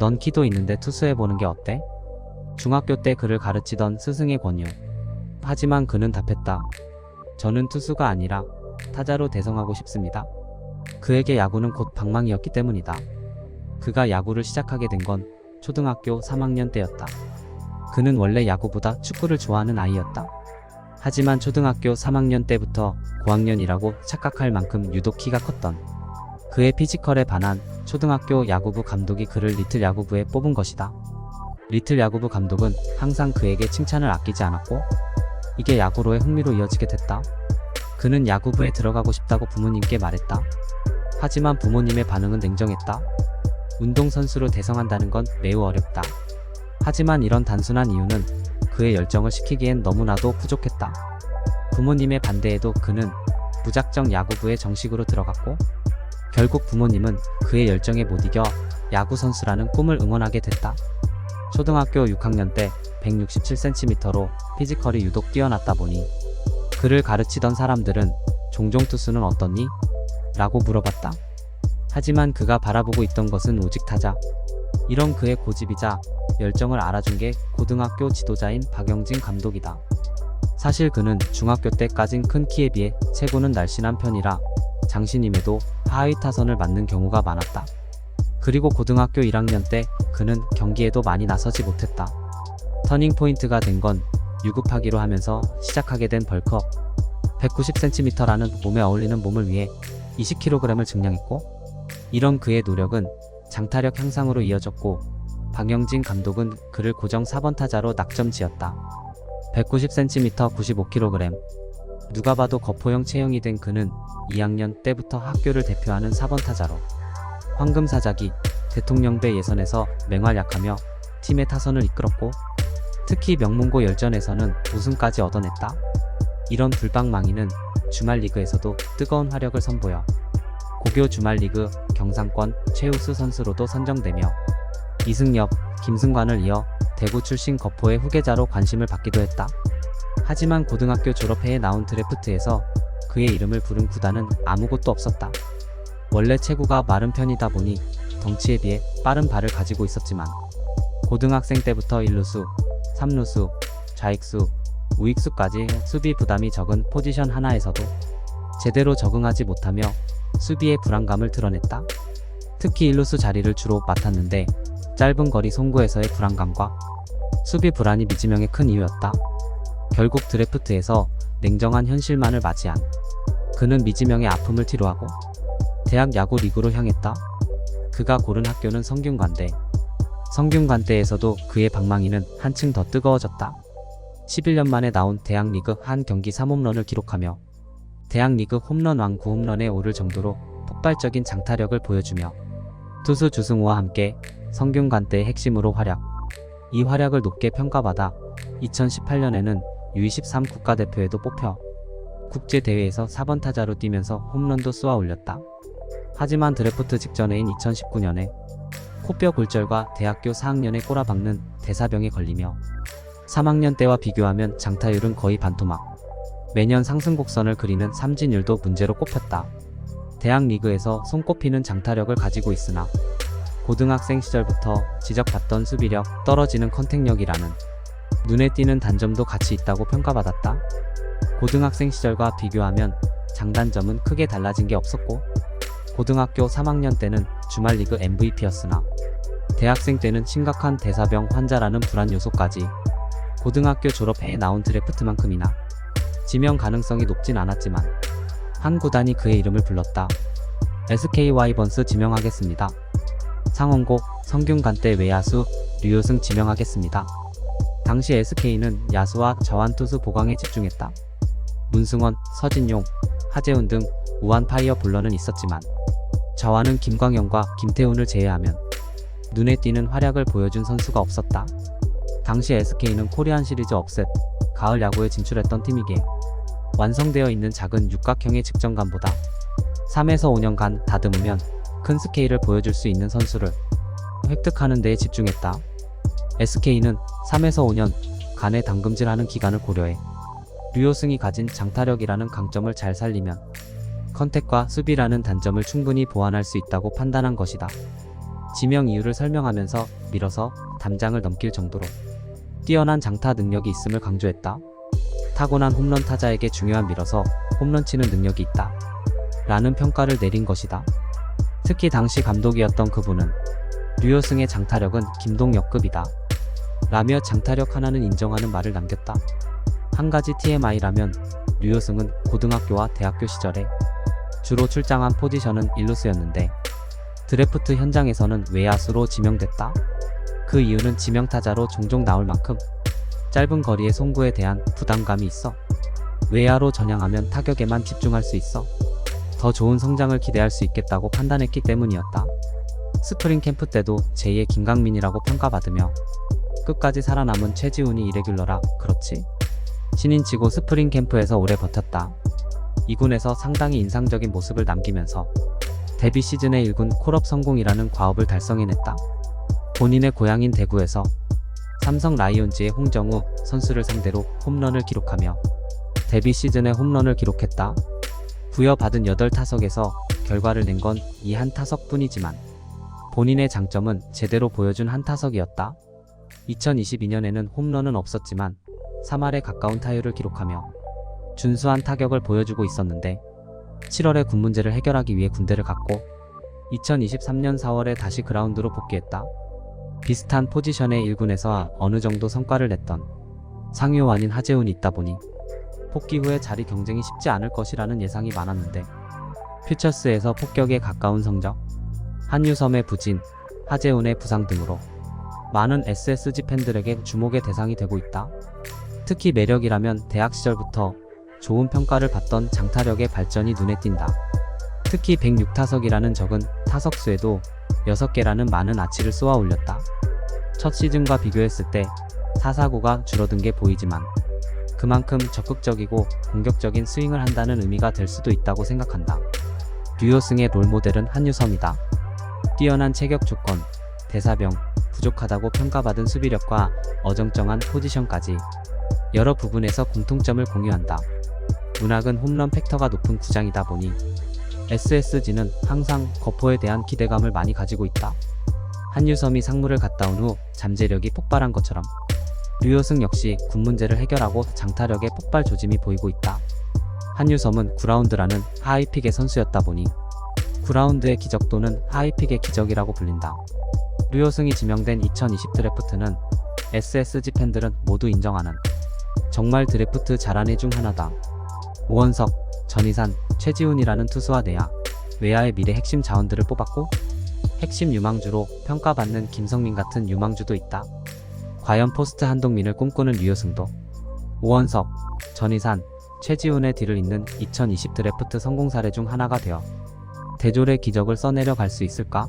넌 키도 있는데 투수해보는 게 어때? 중학교 때 그를 가르치던 스승의 권유. 하지만 그는 답했다. 저는 투수가 아니라 타자로 대성하고 싶습니다. 그에게 야구는 곧 방망이였기 때문이다. 그가 야구를 시작하게 된 건 초등학교 3학년 때였다. 그는 원래 야구보다 축구를 좋아하는 아이였다. 하지만 초등학교 3학년 때부터 고학년이라고 착각할 만큼 유독 키가 컸던 그의 피지컬에 반한 초등학교 야구부 감독이 그를 리틀 야구부에 뽑은 것이다. 리틀 야구부 감독은 항상 그에게 칭찬을 아끼지 않았고 이게 야구로의 흥미로 이어지게 됐다. 그는 야구부에 들어가고 싶다고 부모님께 말했다. 하지만 부모님의 반응은 냉정했다. 운동선수로 대성한다는 건 매우 어렵다. 하지만 이런 단순한 이유는 그의 열정을 식히기엔 너무나도 부족했다. 부모님의 반대에도 그는 무작정 야구부에 정식으로 들어갔고 결국 부모님은 그의 열정에 못 이겨 야구선수라는 꿈을 응원하게 됐다. 초등학교 6학년 때 167cm로 피지컬이 유독 뛰어났다 보니 그를 가르치던 사람들은 종종 투수는 어떻니? 라고 물어봤다. 하지만 그가 바라보고 있던 것은 오직 타자. 이런 그의 고집이자 열정을 알아준 게 고등학교 지도자인 박영진 감독이다. 사실 그는 중학교 때까진 큰 키에 비해 체구는 날씬한 편이라 장신임에도 하위 타선을 맡는 경우가 많았다. 그리고 고등학교 1학년 때 그는 경기에도 많이 나서지 못했다. 터닝포인트가 된 건 유급하기로 하면서 시작하게 된 벌크업. 190cm라는 몸에 어울리는 몸을 위해 20kg을 증량했고 이런 그의 노력은 장타력 향상으로 이어졌고 박영진 감독은 그를 고정 4번 타자로 낙점 지었다. 190cm 95kg. 누가 봐도 거포형 체형이 된 그는 2학년 때부터 학교를 대표하는 4번 타자로 황금사자기, 대통령배 예선에서 맹활약하며 팀의 타선을 이끌었고 특히 명문고 열전에서는 우승까지 얻어냈다. 이런 불방망이는 주말리그에서도 뜨거운 화력을 선보여 고교 주말리그 경상권 최우수 선수로도 선정되며 이승엽, 김승관을 이어 대구 출신 거포의 후계자로 관심을 받기도 했다. 하지만 고등학교 졸업해에 나온 드래프트에서 그의 이름을 부른 구단은 아무것도 없었다. 원래 체구가 마른 편이다 보니 덩치에 비해 빠른 발을 가지고 있었지만 고등학생 때부터 1루수, 3루수, 좌익수, 우익수까지 수비 부담이 적은 포지션 하나에서도 제대로 적응하지 못하며 수비의 불안감을 드러냈다. 특히 1루수 자리를 주로 맡았는데 짧은 거리 송구에서의 불안감과 수비 불안이 미지명의 큰 이유였다. 결국 드래프트에서 냉정한 현실만을 맞이한 그는 미지명의 아픔을 뒤로하고 대학 야구 리그로 향했다. 그가 고른 학교는 성균관대. 성균관대에서도 그의 방망이는 한층 더 뜨거워졌다. 11년 만에 나온 대학 리그 한 경기 3홈런을 기록하며 대학 리그 홈런 왕 9홈런에 오를 정도로 폭발적인 장타력을 보여주며 투수 주승우와 함께 성균관대의 핵심으로 활약. 이 활약을 높게 평가받아 2018년에는 U23 국가대표에도 뽑혀 국제대회에서 4번 타자로 뛰면서 홈런도 쏘아 올렸다. 하지만 드래프트 직전해인 2019년에 코뼈 골절과 대학교 4학년에 꼬라박는 대사병에 걸리며 3학년 때와 비교하면 장타율은 거의 반토막. 매년 상승 곡선을 그리는 삼진율도 문제로 꼽혔다. 대학 리그에서 손꼽히는 장타력을 가지고 있으나 고등학생 시절부터 지적받던 수비력, 떨어지는 컨택력이라는 눈에 띄는 단점도 같이 있다고 평가받았다. 고등학생 시절과 비교하면 장단점은 크게 달라진 게 없었고 고등학교 3학년 때는 주말리그 MVP였으나 대학생 때는 심각한 대사병 환자라는 불안 요소까지 고등학교 졸업해에 나온 드래프트만큼이나 지명 가능성이 높진 않았지만 한 구단이 그의 이름을 불렀다. SK 와이번스 지명하겠습니다. 상원고 성균관대 외야수 류효승 지명하겠습니다. 당시 SK는 야수와 저완투수 보강에 집중했다. 문승원, 서진용, 하재훈 등 우한 파이어 볼러는 있었지만 저완은 김광영과 김태훈을 제외하면 눈에 띄는 활약을 보여준 선수가 없었다. 당시 SK는 코리안 시리즈 업셋, 가을 야구에 진출했던 팀이기에 완성되어 있는 작은 육각형의 직전감보다 3에서 5년간 다듬으면 큰 스케일을 보여줄 수 있는 선수를 획득하는 데에 집중했다. SK는 3에서 5년간의 담금질하는 기간을 고려해 류효승이 가진 장타력이라는 강점을 잘 살리면 컨택과 수비라는 단점을 충분히 보완할 수 있다고 판단한 것이다. 지명 이유를 설명하면서 밀어서 담장을 넘길 정도로 뛰어난 장타 능력이 있음을 강조했다. 타고난 홈런 타자에게 중요한 밀어서 홈런 치는 능력이 있다. 라는 평가를 내린 것이다. 특히 당시 감독이었던 그분은 류효승의 장타력은 김동엽급이다. 라며 장타력 하나는 인정하는 말을 남겼다. 한 가지 TMI라면 류효승은 고등학교와 대학교 시절에 주로 출장한 포지션은 일루수였는데 드래프트 현장에서는 외야수로 지명됐다. 그 이유는 지명타자로 종종 나올 만큼 짧은 거리의 송구에 대한 부담감이 있어 외야로 전향하면 타격에만 집중할 수 있어 더 좋은 성장을 기대할 수 있겠다고 판단했기 때문이었다. 스프링 캠프 때도 제2의 김강민이라고 평가받으며 끝까지 살아남은 최지훈이 이레귤러라 그렇지? 신인치고 스프링 캠프에서 오래 버텼다. 2군에서 상당히 인상적인 모습을 남기면서 데뷔 시즌의 1군 콜업 성공이라는 과업을 달성해냈다. 본인의 고향인 대구에서 삼성 라이온즈의 홍정우 선수를 상대로 홈런을 기록하며 데뷔 시즌에 홈런을 기록했다. 부여받은 8타석에서 결과를 낸 건 이 한 타석뿐이지만 본인의 장점은 제대로 보여준 한 타석이었다. 2022년에는 홈런은 없었지만 3할에 가까운 타율을 기록하며 준수한 타격을 보여주고 있었는데 7월에 군 문제를 해결하기 위해 군대를 갔고 2023년 4월에 다시 그라운드로 복귀했다. 비슷한 포지션의 1군에서 어느 정도 성과를 냈던 상위호환인 하재훈이 있다 보니 복귀 후에 자리 경쟁이 쉽지 않을 것이라는 예상이 많았는데 퓨처스에서 폭격에 가까운 성적, 한유섬의 부진, 하재훈의 부상 등으로 많은 SSG 팬들에게 주목의 대상이 되고 있다. 특히 매력이라면 대학 시절부터 좋은 평가를 받던 장타력의 발전이 눈에 띈다. 특히 106타석이라는 적은 타석수에도 6개라는 많은 아치를 쏘아 올렸다. 첫 시즌과 비교했을 때 4사구가 줄어든 게 보이지만 그만큼 적극적이고 공격적인 스윙을 한다는 의미가 될 수도 있다고 생각한다. 류효승의 롤모델은 한유섬이다. 뛰어난 체격 조건, 대사병, 부족하다고 평가받은 수비력과 어정쩡한 포지션까지 여러 부분에서 공통점을 공유한다. 문학은 홈런 팩터가 높은 구장이다 보니 SSG는 항상 거포에 대한 기대감을 많이 가지고 있다. 한유섬이 상무를 갔다 온 후 잠재력이 폭발한 것처럼 류효승 역시 군 문제를 해결하고 장타력의 폭발 조짐이 보이고 있다. 한유섬은 9라운드라는 하이픽의 선수였다 보니 9라운드의 기적 또는 하이픽의 기적이라고 불린다. 류효승이 지명된 2020 드래프트는 SSG 팬들은 모두 인정하는 정말 드래프트 잘한 애 중 하나다. 오원석, 전희산, 최지훈이라는 투수와 내야, 외야의 미래 핵심 자원들을 뽑았고 핵심 유망주로 평가받는 김성민 같은 유망주도 있다. 과연 포스트 한동민을 꿈꾸는 류효승도 오원석, 전희산, 최지훈의 뒤를 잇는 2020 드래프트 성공 사례 중 하나가 되어 대졸의 기적을 써내려 갈 수 있을까?